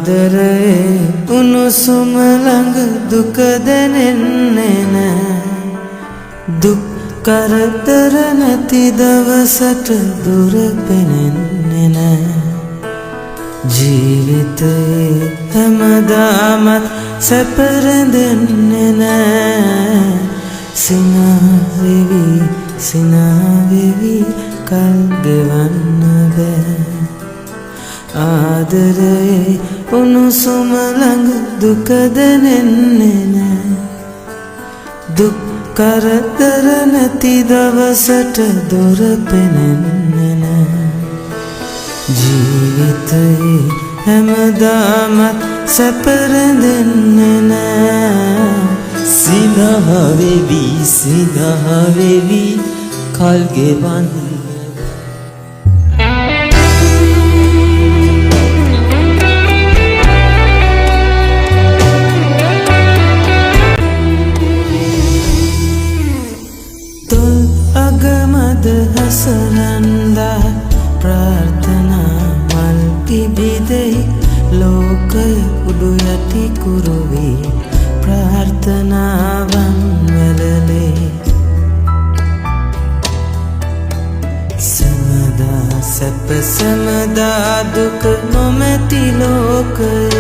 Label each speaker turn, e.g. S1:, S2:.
S1: ආදරේ උණුසුම ළඟ දුක දැනෙන්නේ නෑ දුක් කරදර නැති දවසට දුර පෙනෙන්නේ නෑ ජීවිතේ හැමදාමත් සැප රැඳෙන්නේ නෑ සිනා වෙවි කල් ගෙවන්න බෑ ආදරේ උණුසුම ළඟ දුක දැනෙන්නේ නෑ දුක් කරදර නැති දවසට දුර පෙනෙන්නේ නෑ ජීවිතේ හැමදාමත් සැප රැඳෙන්නේ නෑ
S2: සිනහ වෙවි කල් ගෙවන්න
S1: තොල් අගමද හසරන්දා ප්‍රාර්ථනා මල් පිබිදෙයි ලෝකය උඩු යටි කුරුවී ප්‍රාර්ථනාවන් වලලේ සමදා සැප සමදා දුක නොමැති ලෝකය